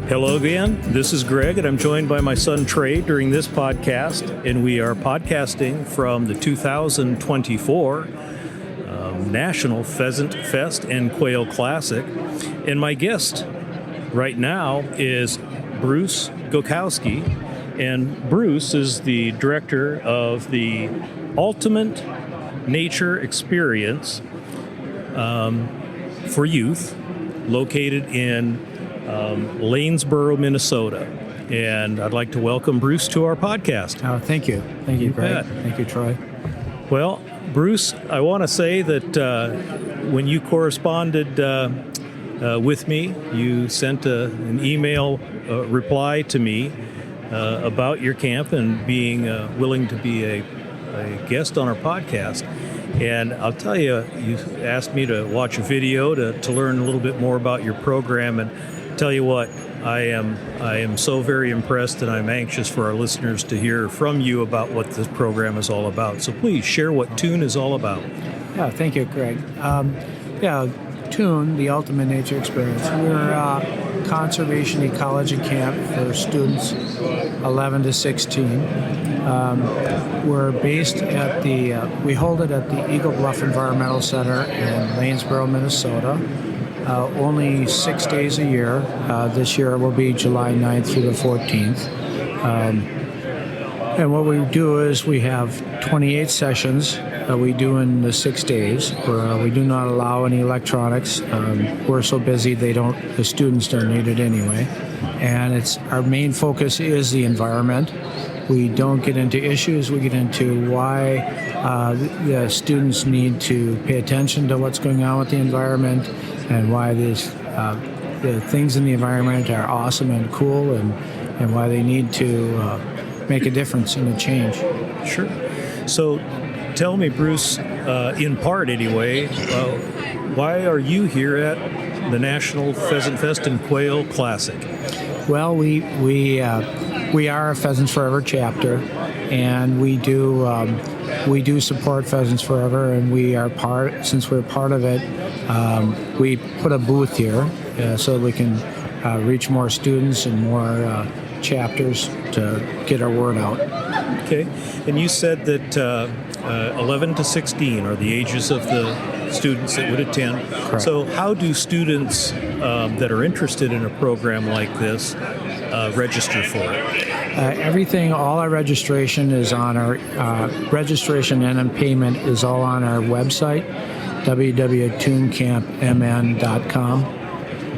Hello again, this is Greg, and I'm joined by my son Trey during this podcast, and we are podcasting from the 2024 National Pheasant Fest and Quail Classic. And my guest right now is Bruce Glockowski, and Bruce is the director of the Ultimate Nature Experience for youth, located in Lanesboro, Minnesota. And I'd like to welcome Bruce to our podcast. Oh, thank you. Thank you, Greg. Thank you, Troy. Well, Bruce, I want to say that when you corresponded with me, you sent an email reply to me about your camp and being willing to be a guest on our podcast. And I'll tell you, you asked me to watch a video to learn a little bit more about your program. And tell you what, I am so very impressed, and I'm anxious for our listeners to hear from you about what this program is all about. So please share what T.U.N.E is all about. Yeah, thank you, Greg. T.U.N.E, the Ultimate Nature Experience. We're a Conservation Ecology Camp for students 11 to 16. We're based at we hold it at the Eagle Bluff Environmental Center in Lanesboro, Minnesota. Only 6 days a year. This year will be July 9th through the 14th. And what we do is we have 28 sessions that we do in the 6 days. We do not allow any electronics. We're so busy the students don't need it anyway. And our main focus is the environment. We don't get into issues. We get into why the students need to pay attention to what's going on with the environment, and why the things in the environment are awesome and cool, and why they need to make a difference and a change. Sure. So tell me, Bruce, in part anyway, why are you here at the National Pheasant Fest and Quail Classic? Well, we are a Pheasants Forever chapter, and we do support Pheasants Forever, and since we're part of it, we put a booth here so we can reach more students and more chapters to get our word out. Okay, and you said that 11 to 16 are the ages of the students that would attend. Correct. So how do students that are interested in a program like this register for it? All our registration is on our registration and payment is all on our website, www.tunecampmn.com.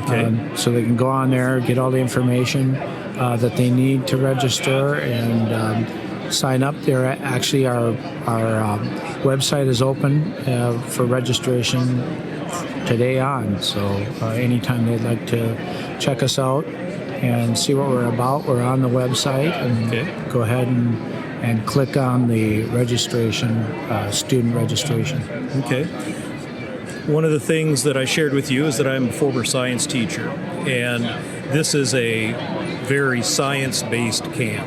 Okay. So they can go on there, get all the information that they need to register, and sign up there. Actually, our website is open for registration today on. So anytime they'd like to check us out and see what we're about, we're on the website, and go ahead and click on the registration, student registration. Okay. One of the things that I shared with you is that I'm a former science teacher, and this is a very science-based camp.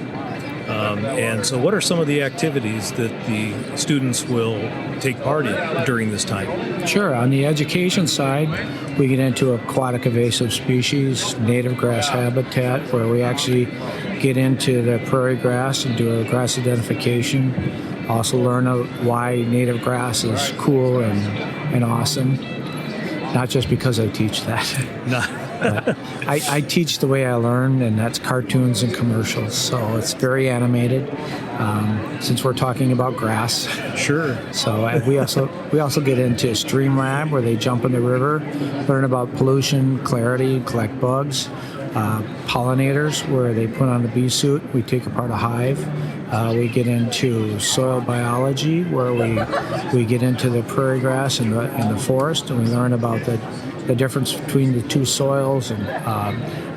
And so what are some of the activities that the students will take part in during this time? Sure. On the education side, we get into aquatic invasive species, native grass habitat, where we actually get into the prairie grass and do a grass identification. Also learn why native grass is cool and awesome. Not just because I teach that. No. I teach the way I learn, and that's cartoons and commercials. So it's very animated, since we're talking about grass. Sure. So we also get into Stream Lab, where they jump in the river, learn about pollution, clarity, collect bugs. Pollinators, where they put on the bee suit. We take apart a hive. We get into soil biology, where we get into the prairie grass and the forest, and we learn about the difference between the two soils, and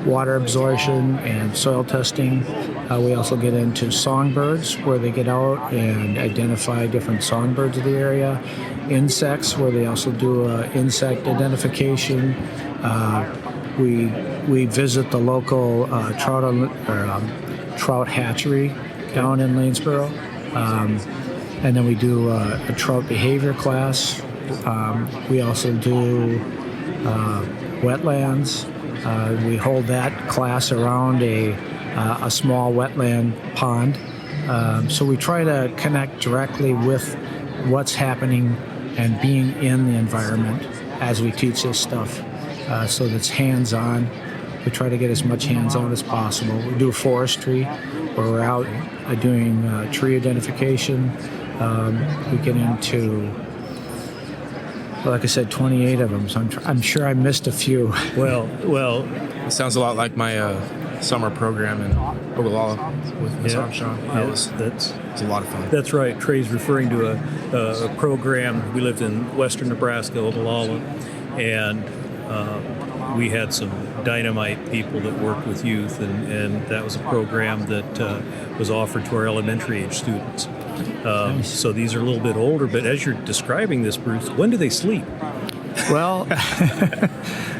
water absorption and soil testing. We also get into songbirds, where they get out and identify different songbirds of the area. Insects, where they also do insect identification. We visit the local trout hatchery down in Lanesboro, and then we do a trout behavior class. We also do wetlands, We hold that class around a small wetland pond. So we try to connect directly with what's happening and being in the environment as we teach this stuff. So that's hands-on. We try to get as much hands-on as possible. We do forestry, where we're out doing tree identification. We get into, like I said, 28 of them. So I'm sure I missed a few. Well, It sounds a lot like my summer program in Ogallala with Ms. Armstrong. It's a lot of fun. that's right. Trey's referring to a program. We lived in western Nebraska, Ogallala, and we had some dynamite people that worked with youth, and that was a program that was offered to our elementary age students. Nice. So these are a little bit older, but as you're describing this, Bruce, when do they sleep? Well,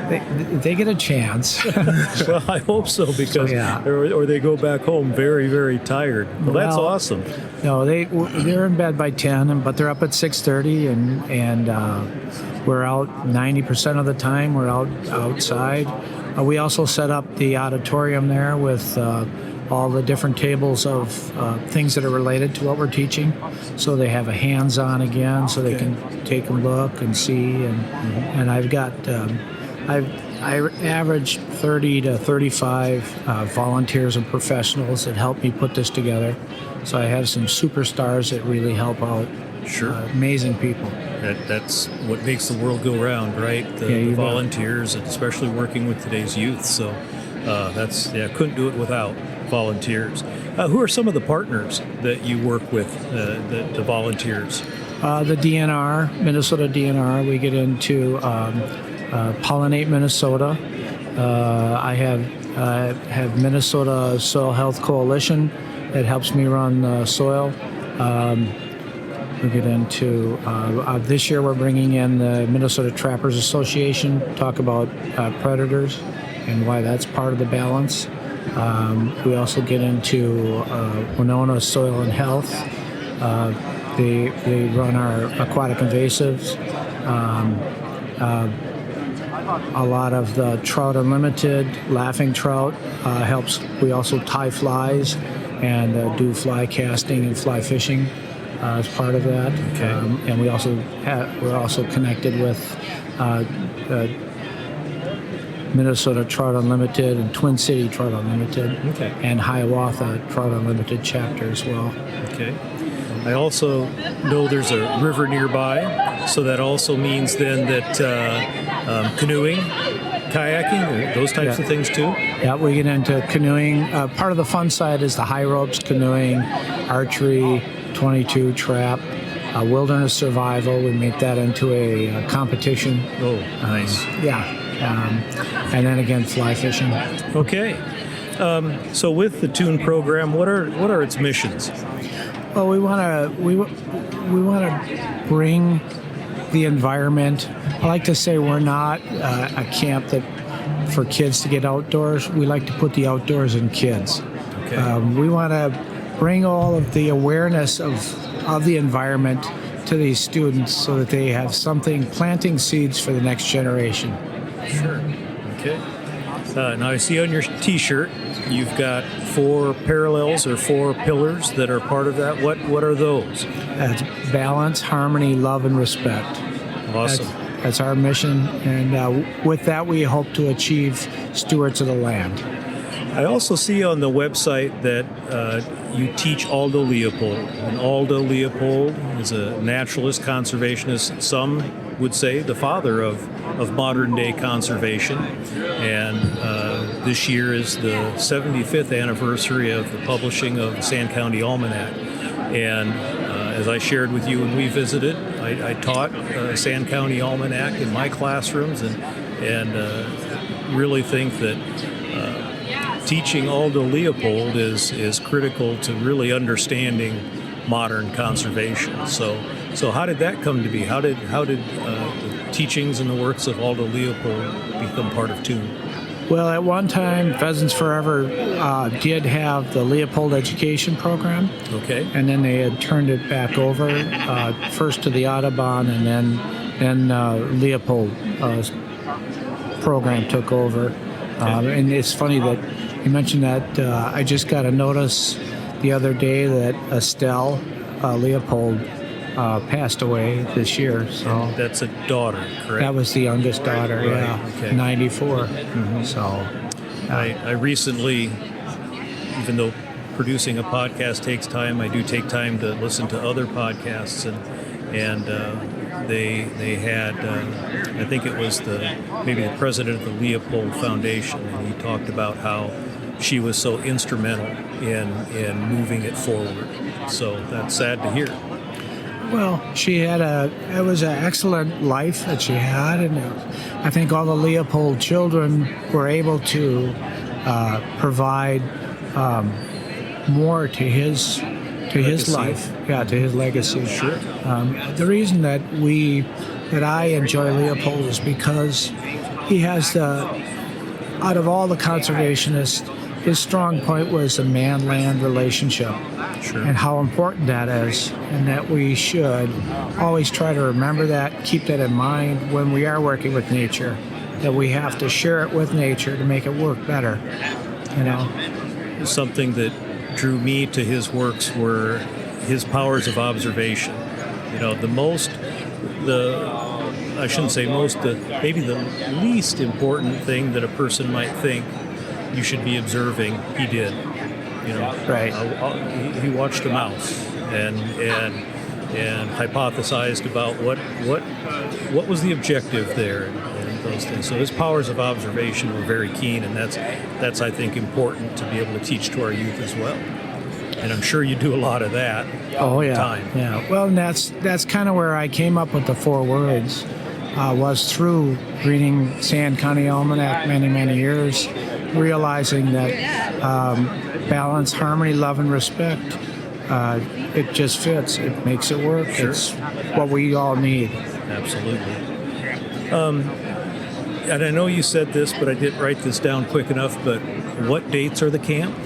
they get a chance. Well, I hope so, because or they go back home very, very tired. Well, that's awesome. No, they're in bed by 10, but they're up at 6:30, and we're out 90% of the time. We're outside. We also set up the auditorium there with all the different tables of things that are related to what we're teaching, so they have a hands-on again, so they can take a look and see. And I've got I average 30 to 35 volunteers and professionals that help me put this together. So I have some superstars that really help out. Sure. Amazing people. That's what makes the world go round, right? The volunteers, and especially working with today's youth. So couldn't do it without volunteers. Who are some of the partners that you work with, the volunteers? The DNR, Minnesota DNR. We get into Pollinate Minnesota. I have Minnesota Soil Health Coalition that helps me run soil. We get into this year we're bringing in the Minnesota Trappers Association, talk about predators and why that's part of the balance. We also get into Winona Soil and Health. They run our aquatic invasives. A lot of the Trout Unlimited, laughing trout helps. We also tie flies and do fly casting and fly fishing as part of that. Okay. And we're also connected with Minnesota Trout Unlimited and Twin City Trout Unlimited, and Hiawatha Trout Unlimited chapter as well. Okay. I also know there's a river nearby, so that also means then that canoeing, kayaking, those types of things too? Yeah, we get into canoeing. Part of the fun side is the high ropes, canoeing, archery, 22 trap, wilderness survival. We make that into a competition. Oh, nice. And then again, fly fishing. Okay. So with the T.U.N.E program, what are its missions? Well, we want to bring the environment. I like to say we're not a camp that for kids to get outdoors. We like to put the outdoors in kids. Okay. We want to bring all of the awareness of the environment to these students so that they have something, planting seeds for the next generation. Sure. Okay. Now I see on your T-shirt you've got 4 parallels or 4 pillars that are part of that. What are those? That's balance, harmony, love, and respect. Awesome. That's our mission, and with that we hope to achieve stewards of the land. I also see on the website that you teach Aldo Leopold. And Aldo Leopold is a naturalist, conservationist, some would say the father of modern day conservation. And this year is the 75th anniversary of the publishing of the Sand County Almanac. And as I shared with you when we visited, I taught Sand County Almanac in my classrooms, and really think that teaching Aldo Leopold is critical to really understanding modern conservation. So how did that come to be? How did the teachings and the works of Aldo Leopold become part of T.U.N.E? Well, at one time, Pheasants Forever did have the Leopold Education Program. Okay. And then they had turned it back over, first to the Audubon, and then Leopold program took over. And it's funny that you mentioned that. I just got a notice the other day that Estelle Leopold passed away this year. So And that's a daughter, correct? that was the youngest daughter, Right, yeah, okay. 94. So I recently, even though producing a podcast takes time, I do take time to listen to other podcasts, and they had I think it was maybe the president of the Leopold Foundation, and he talked about how she was so instrumental in moving it forward. So that's sad to hear. well, it was an excellent life that she had, and I think all the Leopold children were able to provide more to his Legacy. life, to his legacy. Sure. The reason that I enjoy Leopold is because he has out of all the conservationists, his strong point was the man-land relationship. Sure. And how important that is, and that we should always try to remember that, keep that in mind when we are working with nature, that we have to share it with nature to make it work better. Something that drew me to his works were his powers of observation. Maybe the least important thing that a person might think you should be observing, he did. Right. He watched a mouse and hypothesized about what was the objective there and those things. So his powers of observation were very keen, and that's I think important to be able to teach to our youth as well. And I'm sure you do a lot of that. Oh yeah, time. yeah. Well, and that's kind of where I came up with the 4 words. Was through reading Sand County Almanac many years, realizing that balance, harmony, love, and respect. It just fits. It makes it work. Sure. It's what we all need. Absolutely. And I know you said this, but I didn't write this down quick enough. But what dates are the camp?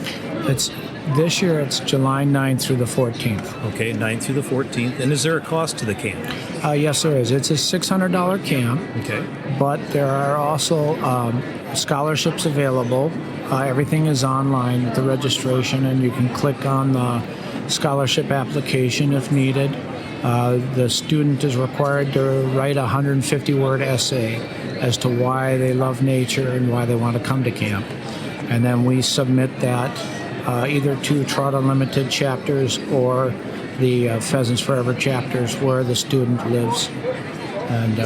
This year it's July 9th through the 14th. Okay, 9th through the 14th. And is there a cost to the camp? Yes, there is. It's a $600 camp. Okay. But there are also scholarships available. Everything is online with the registration, and you can click on the scholarship application if needed. The student is required to write a 150-word essay as to why they love nature and why they want to come to camp. And then we submit that either to Trout Unlimited chapters or the Pheasants Forever chapters where the student lives. And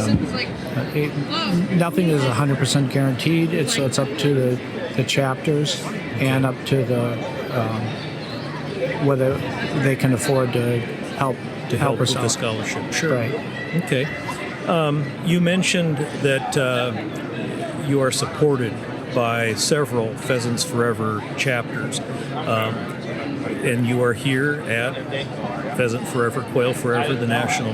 nothing is 100% guaranteed. It's up to the chapters and up to the whether they can afford to help Help us with out. the scholarship. Sure. Right. Okay. You mentioned that you are supported by several Pheasants Forever chapters, and you are here at Pheasant Forever, Quail Forever, the National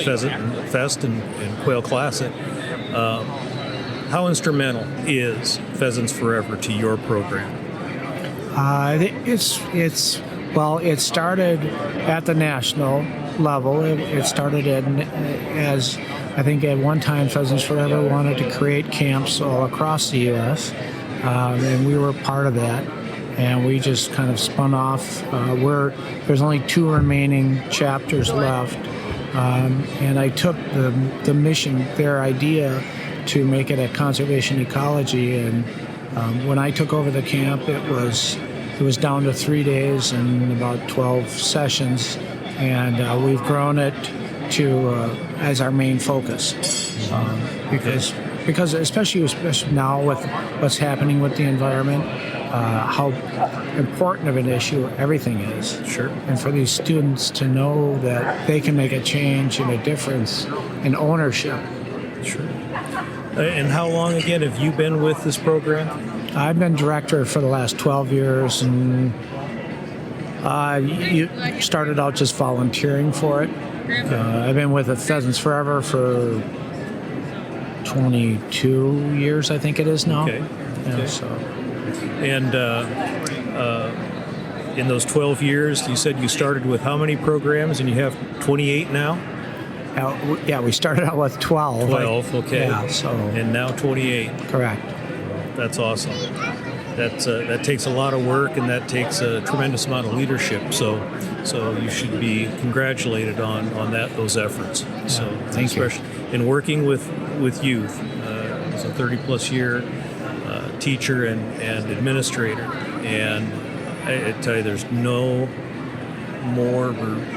Pheasant Fest and Quail Classic. How instrumental is Pheasants Forever to your program? It started at the national level. It started as I think at one time Pheasants Forever wanted to create camps all across the U.S., and we were part of that. And we just kind of spun off. There's only 2 remaining chapters left, and I took the mission, their idea, to make it a conservation ecology. And when I took over the camp, it was down to 3 days and about 12 sessions, and we've grown it to as our main focus because especially now with what's happening with the environment, how important of an issue everything is. Sure. And for these students to know that they can make a change and a difference in ownership. Sure. And how long, again, have you been with this program? I've been director for the last 12 years, and you started out just volunteering for it. I've been with the Pheasants Forever for 22 years, I think it is now. Okay. Yeah, so. And in those 12 years, you said you started with how many programs, and you have 28 now? Yeah, we started out with 12. 12, okay. Yeah, so. And now 28. Correct. That's awesome. That takes a lot of work, and that takes a tremendous amount of leadership. So you should be congratulated on those efforts. So thank you. In working with youth, as a 30-plus year teacher and administrator, and I tell you, there's no more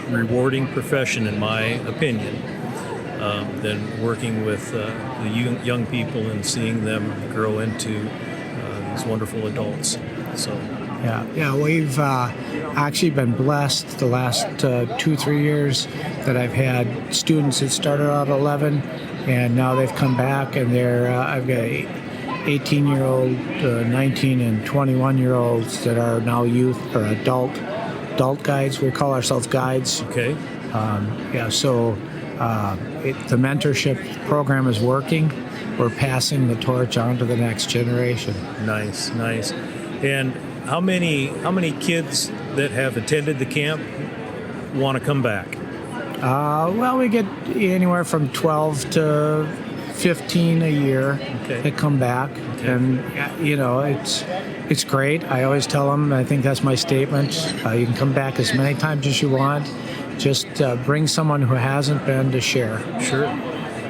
rewarding profession, in my opinion, than working with the young people and seeing them grow into these wonderful adults. So we've actually been blessed the last 2-3 years that I've had students that started out at 11, and now they've come back, and I've got 18-year-old, 19 and 21-year-olds that are now youth or adult guides. We call ourselves guides. Okay. The mentorship program is working. We're passing the torch on to the next generation. Nice. And how many kids that have attended the camp want to come back? We get anywhere from 12 to 15 a year that come back. Okay. And it's great. I always tell them, I think that's my statement, you can come back as many times as you want. Just bring someone who hasn't been to share. Sure.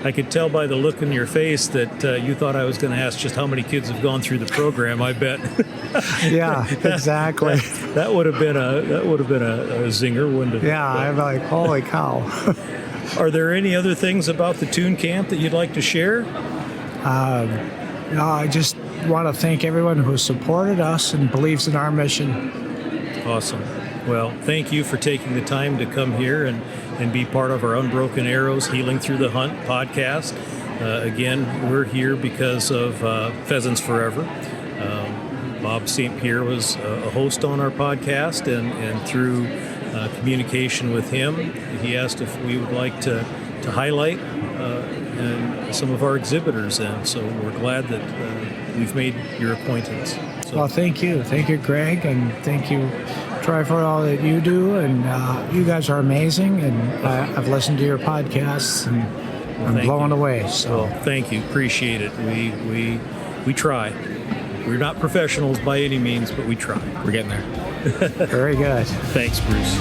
I could tell by the look in your face that you thought I was going to ask just how many kids have gone through the program. I bet. Yeah, exactly. That would have been a zinger, wouldn't it? Yeah, I'm like, holy cow. Are there any other things about the T.U.N.E camp that you'd like to share? No, I just want to thank everyone who supported us and believes in our mission. Awesome. Well, thank you for taking the time to come here and be part of our Unbroken Arrows Healing Through the Hunt podcast. Again, we're here because of Pheasants Forever. Bob St. Pierre was a host on our podcast, and through communication with him, he asked if we would like to highlight some of our exhibitors, and so we're glad that we've made your acquaintance. So. Well, thank you, Greg, and thank you, Troy, for all that you do, and you guys are amazing, and I've listened to your podcasts, and I'm blown away. So, well, thank you, appreciate it. We try. We're not professionals by any means, but we try. We're getting there. Very good. Thanks, Bruce.